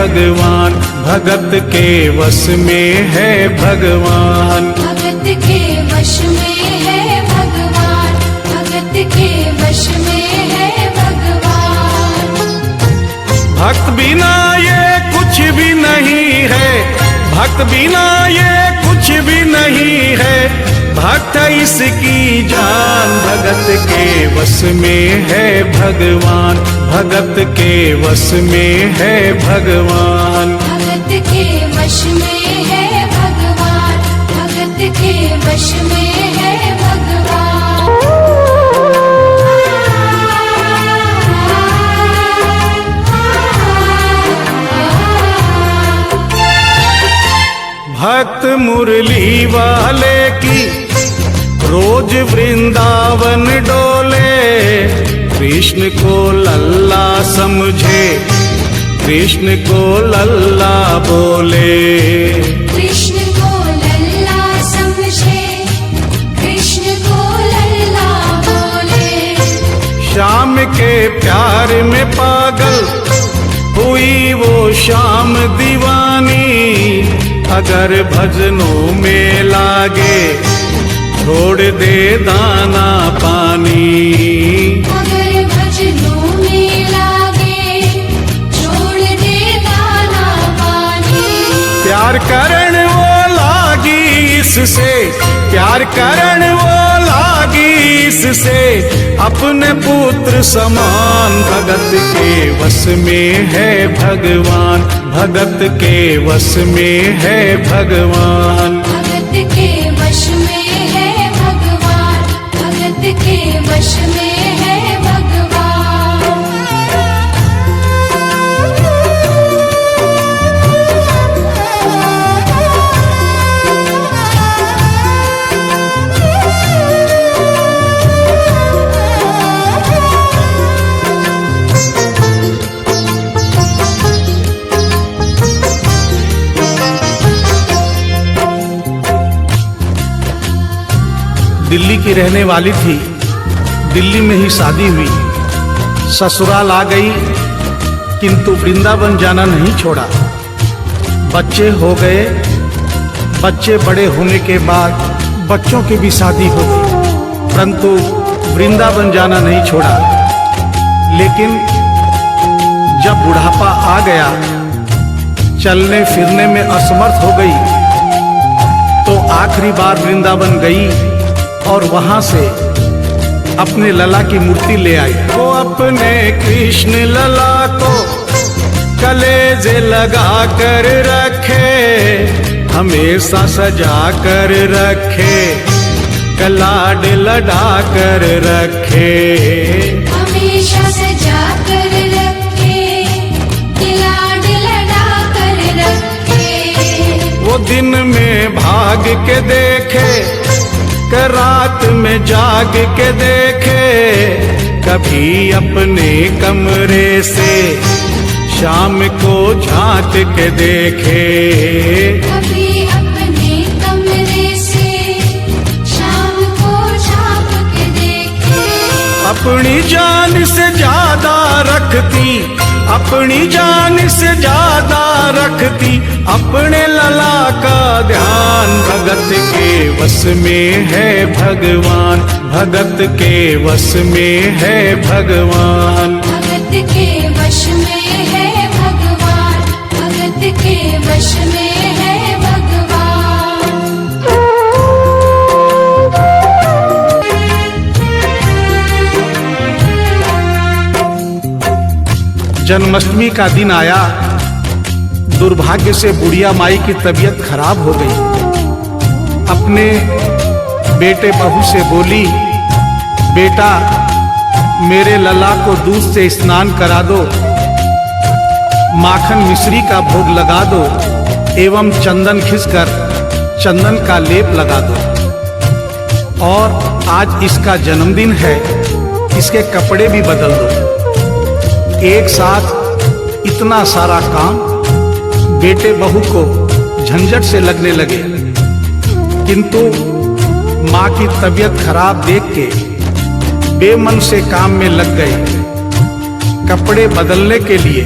भगवान, भगत के वश में है भगवान। भगत के वश में है भगवान, भगत के वश में है भगवान। भक्त बिना ये कुछ भी नहीं है, भक्त बिना ये कुछ भी नहीं है, भक्त इसकी जान। भगत के वश में है भगवान, भगत के वश में है भगवान। भगत के वश में है भगवान, भगत के वश में है भगवान। भक्त मुरली वाले की रोज वृंदावन डोले, कृष्ण को लल्ला समझे, कृष्ण को लल्ला बोले। कृष्ण को लल्ला समझे, कृष्ण को लल्ला बोले। श्याम के प्यार में पागल हुई वो श्याम दीवानी, अगर भजनों में लागे छोड़ दे दाना पानी। अगर भजनों में लागे छोड़ दे दाना पानी। प्यार करण वो लागी इससे, प्यार करण वो लागी इससे, अपने पुत्र समान। भगत के वश में है भगवान, भगत के वश में है भगवान। भगत के वश में है भगवान, भगत के वश में है भगवान। दिल्ली की रहने वाली थी, दिल्ली में ही शादी हुई, ससुराल आ गई, किंतु वृंदावन जाना नहीं छोड़ा। बच्चे हो गए, बच्चे बड़े होने के बाद बच्चों की भी शादी हो गई, परंतु वृंदावन जाना नहीं छोड़ा। लेकिन जब बुढ़ापा आ गया, चलने फिरने में असमर्थ हो गई, तो आखिरी बार वृंदावन गई और वहां से अपने लला की मूर्ति ले आई। वो अपने कृष्ण लला को कलेजे लगा कर रखे, हमेशा सजा कर रखे, कलाड लड़ा कर रखे। हमेशा सजा कर रखे, कलाड लड़ा कर रखे। वो दिन में भाग के देखे, रात में जाग के देखे, कभी अपने कमरे से शाम को झांक के देखे। कभी अपने कमरे से शाम को झांक के देखे। अपनी जान से ज्यादा रखती, अपनी जान से ज्यादा रखती, अपने लला का ध्यान। भगत के वश में है भगवान, भगत के वश में है भगवान। भगत के वश में है भगवान, भगत के वश में है भगवान। जन्माष्टमी का दिन आया, दुर्भाग्य से बुढ़िया माई की तबीयत खराब हो गई। अपने बेटे बहू से बोली, बेटा मेरे लला को दूध से स्नान करा दो, माखन मिश्री का भोग लगा दो, एवं चंदन खिसकर चंदन का लेप लगा दो। और आज इसका जन्मदिन है, इसके कपड़े भी बदल दो। एक साथ इतना सारा काम बेटे बहू को झंझट से लगने लगे, किंतु माँ की तबीयत खराब देख के बेमन से काम में लग गए। कपड़े बदलने के लिए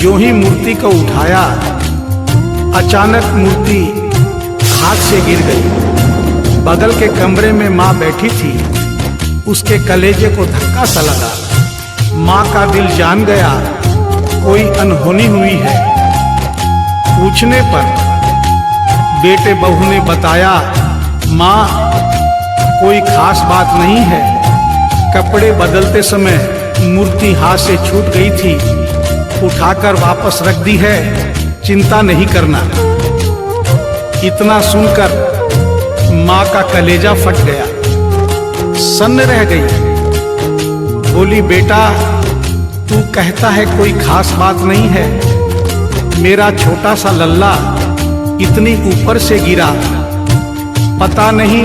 जो ही मूर्ति को उठाया, अचानक मूर्ति हाथ से गिर गई। बगल के कमरे में माँ बैठी थी, उसके कलेजे को धक्का सा लगा। माँ का दिल जान गया कोई अनहोनी हुई है। पूछने पर बेटे बहू ने बताया, माँ कोई खास बात नहीं है, कपड़े बदलते समय मूर्ति हाथ से छूट गई थी, उठाकर वापस रख दी है, चिंता नहीं करना। इतना सुनकर माँ का कलेजा फट गया, सन्न रह गई। बोली, बेटा तू कहता है कोई खास बात नहीं है, मेरा छोटा सा लल्ला इतनी ऊपर से गिरा, पता नहीं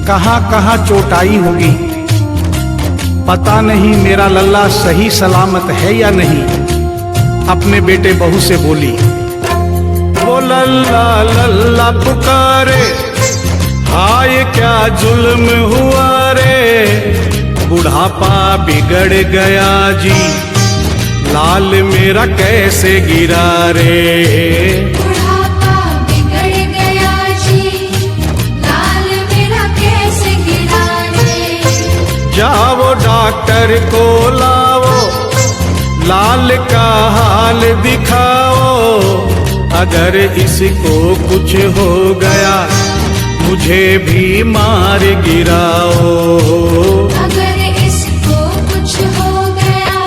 कहां कहां चोट आई होगी, पता नहीं मेरा लल्ला सही सलामत है या नहीं। अपने बेटे बहू से बोली, वो लल्ला लल्ला पुकारे, हाय क्या जुल्म हुआ रे, बुढ़ापा बिगड़ गया जी, लाल मेरा कैसे गिरा रे। बुढ़ापा बिगड़ गया जी, लाल मेरा कैसे गिरा रे। जाओ डॉक्टर को लाओ, लाल का हाल दिखाओ, अगर इसको कुछ हो गया मुझे भी मार गिराओ। अगर इसको कुछ हो गया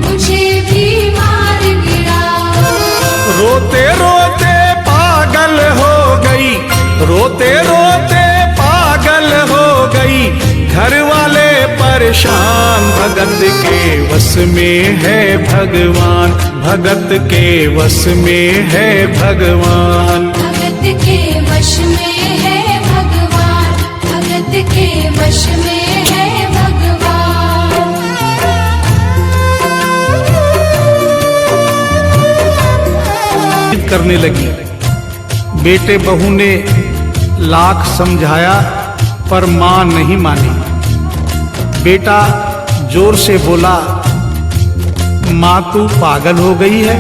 मुझे भी मार गिराओ। रोते रोते पागल हो गई, रोते रोते पागल हो गई, घर वाले परेशान, भगत के वश में है भगवान, भगत के वश में है भगवान। भगत के वश में है भगवान, भगत के वश में है भगवान। करने लगी। बेटे बहू ने लाख समझाया पर मां नहीं मानी। बेटा जोर से बोला, मां तू पागल हो गई है,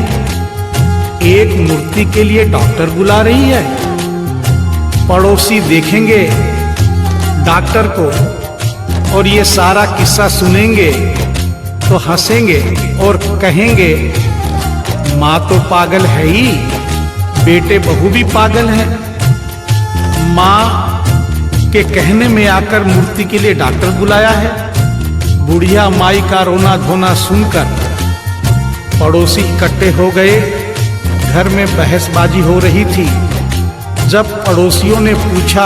एक मूर्ति के लिए डॉक्टर बुला रही है। पड़ोसी देखेंगे डॉक्टर को और ये सारा किस्सा सुनेंगे तो हंसेंगे और कहेंगे मां तो पागल है ही, बेटे बहू भी पागल है। मां के कहने में आकर मूर्ति के लिए डॉक्टर बुलाया है। बुढ़िया माई का रोना धोना सुनकर पड़ोसी इकट्ठे हो गए। घर में बहसबाजी हो रही थी। जब पड़ोसियों ने पूछा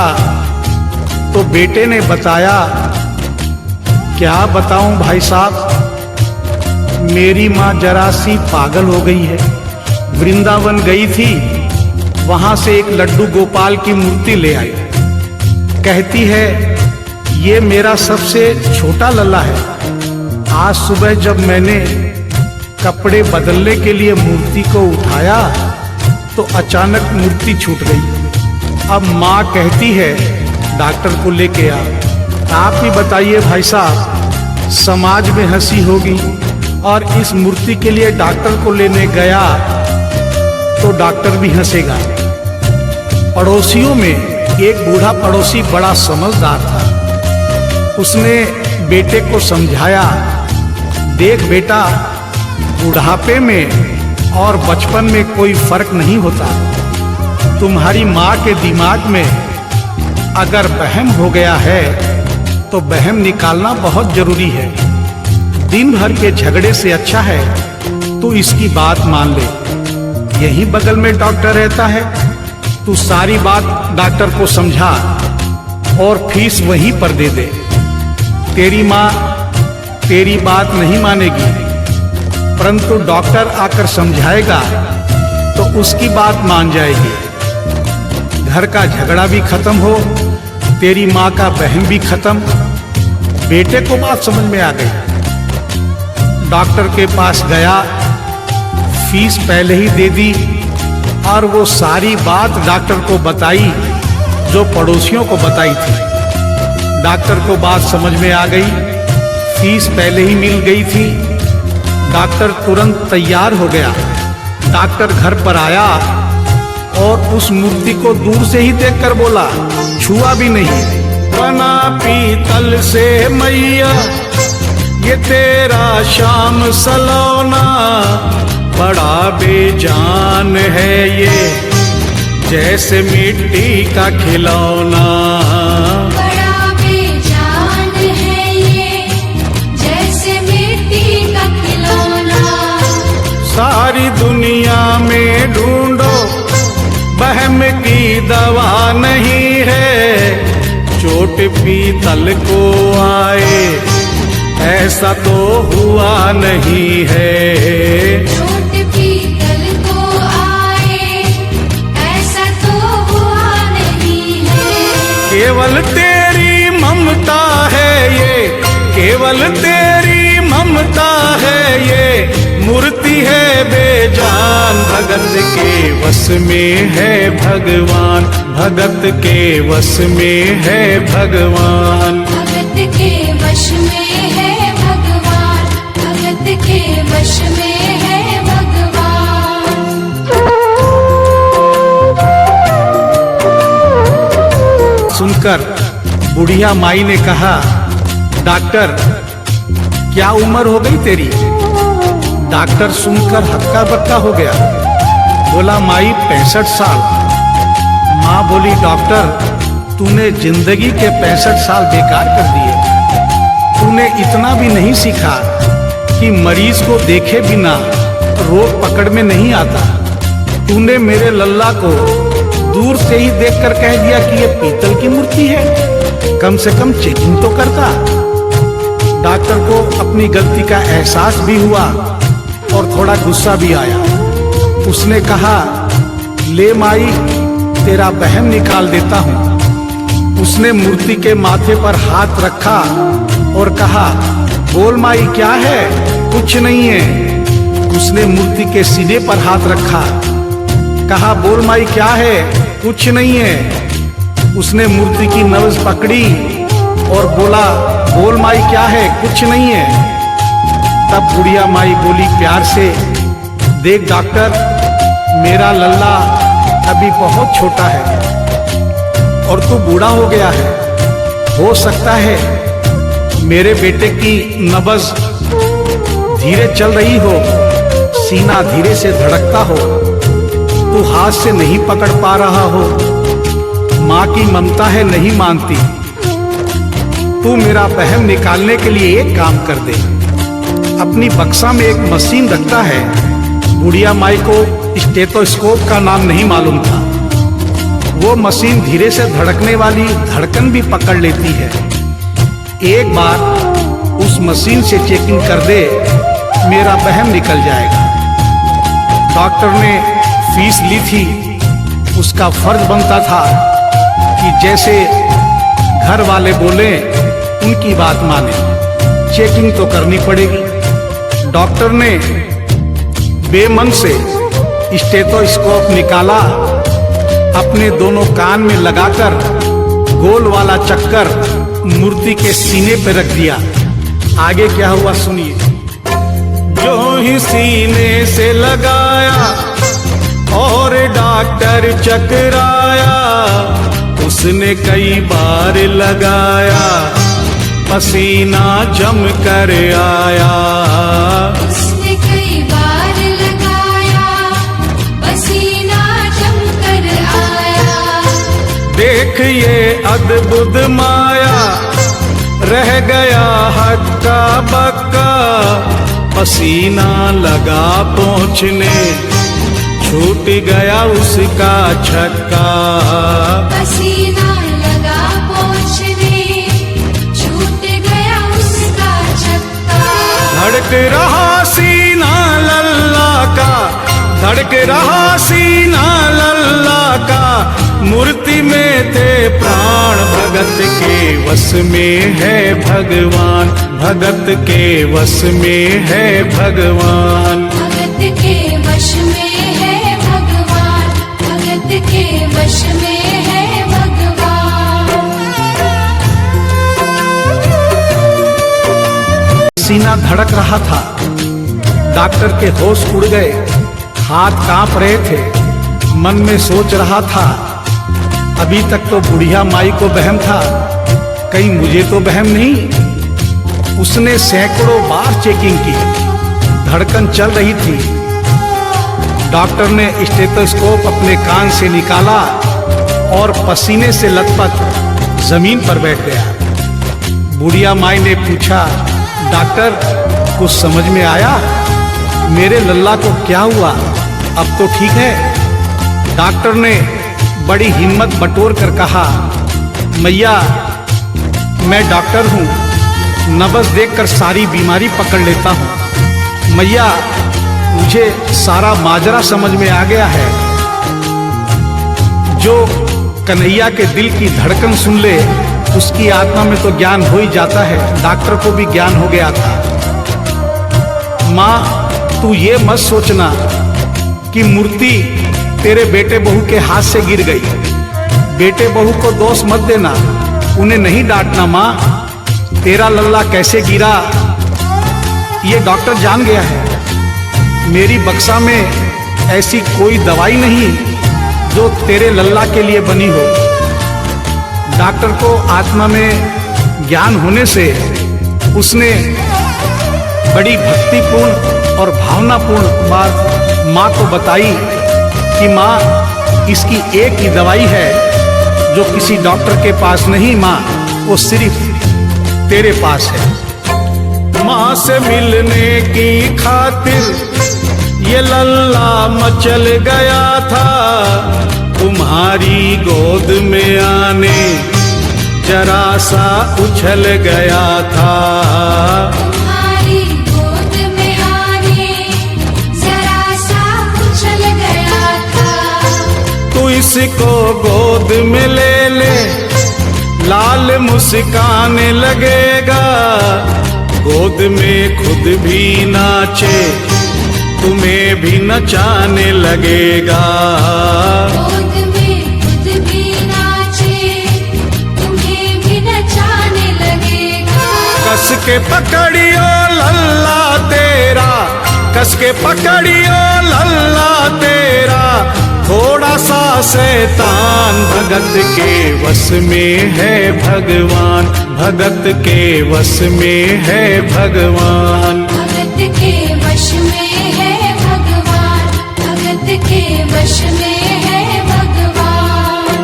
तो बेटे ने बताया, क्या बताऊं भाई साहब, मेरी माँ जरा सी पागल हो गई है। वृंदावन गई थी, वहां से एक लड्डू गोपाल की मूर्ति ले आई। कहती है ये मेरा सबसे छोटा लल्ला है। आज सुबह जब मैंने कपड़े बदलने के लिए मूर्ति को उठाया तो अचानक मूर्ति छूट गई। अब माँ कहती है डॉक्टर को लेके आ। आप ही बताइए भाई साहब, समाज में हंसी होगी और इस मूर्ति के लिए डॉक्टर को लेने गया तो डॉक्टर भी हंसेगा। पड़ोसियों में एक बूढ़ा पड़ोसी बड़ा समझदार था। उसने बेटे को समझाया, देख बेटा, बुढ़ापे में और बचपन में कोई फर्क नहीं होता। तुम्हारी माँ के दिमाग में अगर वहम हो गया है तो वहम निकालना बहुत जरूरी है। दिन भर के झगड़े से अच्छा है तू इसकी बात मान ले। यही बगल में डॉक्टर रहता है, तू सारी बात डॉक्टर को समझा और फीस वहीं पर दे दे। तेरी माँ तेरी बात नहीं मानेगी, परंतु डॉक्टर आकर समझाएगा तो उसकी बात मान जाएगी। घर का झगड़ा भी खत्म हो, तेरी माँ का बहन भी खत्म। बेटे को बात समझ में आ गई। डॉक्टर के पास गया, फीस पहले ही दे दी और वो सारी बात डॉक्टर को बताई जो पड़ोसियों को बताई थी। डॉक्टर को बात समझ में आ गई, फीस पहले ही मिल गई थी। डॉक्टर तुरंत तैयार हो गया डॉक्टर घर पर आया और उस मूर्ति को दूर से ही देखकर बोला, छुआ भी नहीं। बना पीतल से मैया ये तेरा शाम सलोना, बड़ा बेजान है ये जैसे मिट्टी का खिलौना। बड़ा बेजान है ये जैसे मिट्टी का खिलौना। सारी दुनिया में ढूंढो वहम की दवा नहीं है, चोट पीतल को आए ऐसा तो हुआ नहीं है। चोट पीतल को आए ऐसा तो हुआ नहीं है। केवल तेरी ममता है ये, केवल तेरी ममता है ये, मूर्ति है बेजान। भगत के वश में है भगवान, भगत के वश में है भगवान। भगत के वश में है भगवान, भगत के वश में है भगवान। सुनकर बुढ़िया माई ने कहा, डॉक्टर क्या उम्र हो गई तेरी? डॉक्टर सुनकर हक्का बक्का हो गया, बोला माई 65 साल। माँ बोली, डॉक्टर तूने जिंदगी के 65 साल बेकार कर दिए। तूने इतना भी नहीं सीखा कि मरीज को देखे बिना रोग पकड़ में नहीं आता। तूने मेरे लल्ला को दूर से ही देखकर कह दिया कि ये पीतल की मूर्ति है, कम से कम चेकिंग तो करता। डॉक्टर को अपनी गलती का एहसास भी हुआ और थोड़ा गुस्सा भी आया। उसने कहा, ले माई तेरा बहम निकाल देता हूँ। उसने मूर्ति के माथे पर हाथ रखा और कहा, बोल माई क्या है? कुछ नहीं है। उसने मूर्ति के सीने पर हाथ रखा, कहा, बोल माई क्या है? कुछ नहीं है। उसने मूर्ति की नब्ज पकड़ी और बोला, बोल माई क्या है? कुछ नहीं है। तब बुढ़िया माई बोली प्यार से, देख डॉक्टर, मेरा लल्ला अभी बहुत छोटा है और तू बूढ़ा हो गया है। हो सकता है मेरे बेटे की नब्ज धीरे चल रही हो, सीना धीरे से धड़कता हो, तू हाथ से नहीं पकड़ पा रहा हो। माँ की ममता है नहीं मानती। तू मेरा बहम निकालने के लिए एक काम कर दे, अपनी बक्सा में एक मशीन रखता है। बुढ़िया माई को स्टेथोस्कोप का नाम नहीं मालूम था। वो मशीन धीरे से धड़कने वाली धड़कन भी पकड़ लेती है। एक बार उस मशीन से चेकिंग कर दे, मेरा बहम निकल जाएगा। डॉक्टर ने फीस ली थी, उसका फर्ज बनता था कि जैसे घर वाले बोले उनकी बात माने, चेकिंग तो करनी पड़ेगी। डॉक्टर ने बेमन से स्टेथोस्कोप निकाला, अपने दोनों कान में लगाकर गोल वाला चक्कर मूर्ति के सीने पे रख दिया। आगे क्या हुआ सुनिए। जो ही सीने से लगाया और डॉक्टर चकराया, उसने कई बार लगाया, पसीना जम कर आया। उसने कई बार लगाया, पसीना जम कर आया। देख ये अद्भुत माया, रह गया हक्का बक्का, पसीना लगा पहुँचने, छूट गया उसका छक्का। पसीना लगा पहुँचने, छूट गया उसका छक्का। धड़क रहा सीना लल्ला का, धड़क रहा सीना लल्ला का, मूर्ति में थे प्राण। भगत के वश में है भगवान, भगत के वश में है भगवान। भगत के वश में है भगवान, भगत के वश में है भगवान। सीना धड़क रहा था, डॉक्टर के होश उड़ गए, हाथ कांप रहे थे। मन में सोच रहा था, अभी तक तो बुढ़िया माई को वहम था, कहीं मुझे तो वहम नहीं। उसने सैकड़ों बार चेकिंग की, धड़कन चल रही थी। डॉक्टर ने स्टेथोस्कोप अपने कान से निकाला और पसीने से लथपथ जमीन पर बैठ गया। बुढ़िया माई ने पूछा, डॉक्टर कुछ समझ में आया? मेरे लल्ला को क्या हुआ? अब तो ठीक है? डॉक्टर ने बड़ी हिम्मत बटोर कर कहा, मैया मैं डॉक्टर हूँ, नब्ज देखकर सारी बीमारी पकड़ लेता हूँ। मैया मुझे सारा माजरा समझ में आ गया है। जो कन्हैया के दिल की धड़कन सुन ले उसकी आत्मा में तो ज्ञान हो ही जाता है। डॉक्टर को भी ज्ञान हो गया था। माँ तू ये मत सोचना कि मूर्ति तेरे बेटे बहू के हाथ से गिर गई। बेटे बहू को दोष मत देना, उन्हें नहीं डांटना। माँ तेरा लल्ला कैसे गिरा ये डॉक्टर जान गया है। मेरी बक्सा में ऐसी कोई दवाई नहीं जो तेरे लल्ला के लिए बनी हो। डॉक्टर को आत्मा में ज्ञान होने से उसने बड़ी भक्तिपूर्ण और भावनापूर्ण बात माँ को बताई कि माँ इसकी एक ही दवाई है जो किसी डॉक्टर के पास नहीं, माँ वो सिर्फ तेरे पास है। माँ से मिलने की खातिर ये लल्ला मचल गया था, तुम्हारी गोद में आने जरा सा उछल गया था। तुम्हारी गोद में आने जरा सा उछल गया था। तू इसको गोद में ले ले, लाल मुस्काने लगेगा। गोद में खुद भी नाचे, तुम्हें भी नचाने लगेगा। गोद में खुद भी नाचे, तुम्हें भी नचाने लगेगा। कस के पकड़ियो लल्ला तेरा, कस के पकड़ियो लल्ला तेरा, थोड़ा सा शैतान भगत के वश में है भगवान, भगत के वश में है भगवान। भगत के वश में है भगवान, भगत के वश में है भगवान।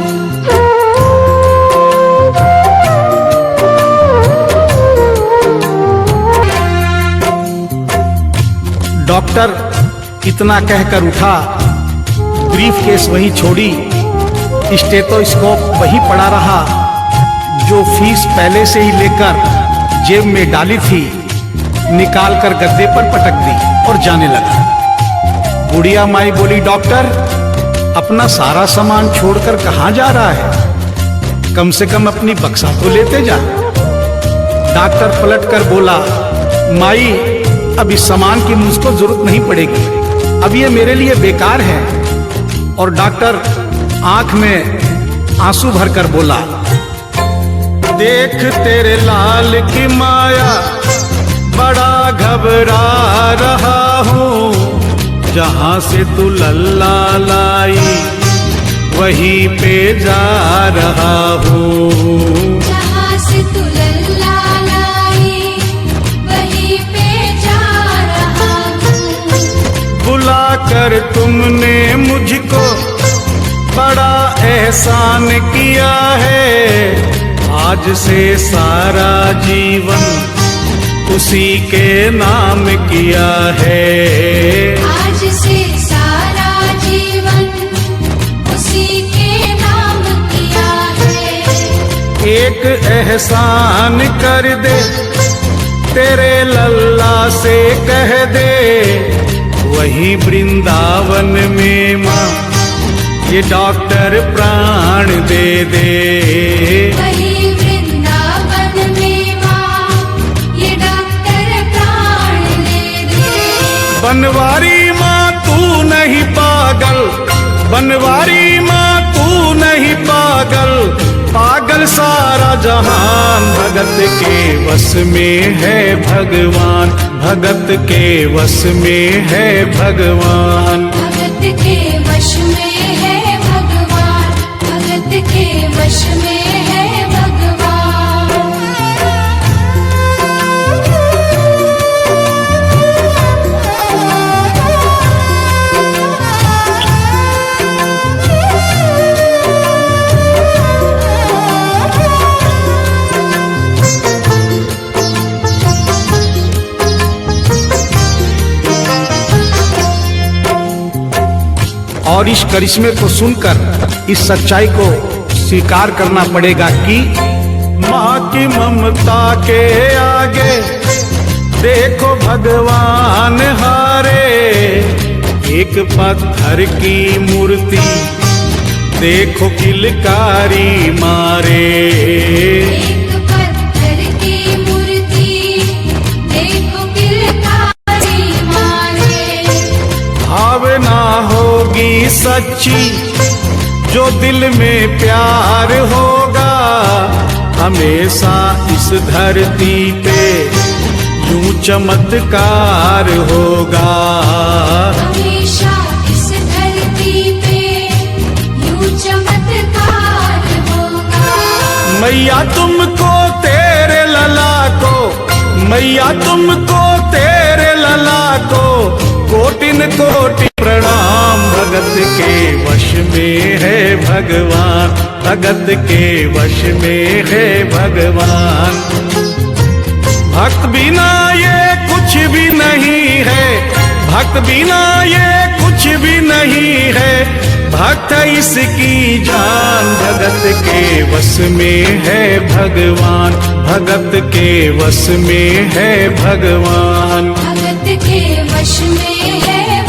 डॉक्टर इतना कहकर उठा, ब्रीफ केस वहीं छोड़ी, स्टेथोस्कोप वहीं पड़ा रहा जो फीस पहले से ही लेकर जेब में डाली थी, निकालकर गद्दे पर पटक दी और जाने लगा। बुढ़िया माई बोली, डॉक्टर अपना सारा सामान छोड़कर कहाँ जा रहा है? कम से कम अपनी बक्सा तो लेते जा। डॉक्टर पलटकर बोला, माई अब इस सामान की मुझको जरूरत नहीं पड़ेगी, अब ये मेरे लिए बेकार है। और डॉक्टर आंख में आंसू भरकर बोला, देख तेरे लाल की माया, बड़ा घबरा रहा हूँ। जहाँ से तू लल्ला लाई वहीं पे जा रहा हूँ। जहाँ से तू लल्ला लाई वहीं पे जा रहा हूँ। बुलाकर तुमने मुझको बड़ा एहसान किया है, आज से सारा जीवन उसी के नाम किया है। आज से सारा जीवन उसी के नाम किया है। एक एहसान कर दे, तेरे लल्ला से कह दे, वही वृंदावन में माँ ये डॉक्टर प्राण दे दे। वही वृंदावन में माँ ये डॉक्टर प्राण दे दे। बनवारी माँ तू नहीं पागल, बनवारी माँ तू नहीं पागल, पागल सारा जहान। भगत के वश में है भगवान, भगत के वश में है भगवान। के वश में है भगवान, भगत के वश में है भगवान। और इस करिश्मे को सुनकर इस सच्चाई को स्वीकार करना पड़ेगा कि माँ की ममता के आगे देखो भगवान हारे। एक पत्थर की मूर्ति देखो किलकारी मारे। एक पत्थर की मूर्ति देखो किलकारी मारे। भावना होगी सच्ची जो दिल में प्यार होगा, हमेशा इस धरती पे यूं चमत्कार होगा। हमेशा इस धरती पे यूं चमत्कार होगा। मैया तुमको तेरे लला को, मैया तुमको तेरे लला को कोटिन कोटि प्रणाम। भगत के वश में है भगवान, भगत के वश में है भगवान। भक्त बिना ये कुछ भी नहीं है, भक्त बिना ये कुछ भी नहीं है। भक्त इसकी जान, भगत के वश में है भगवान, भगत के वश में है भगवान। भगत के वश में है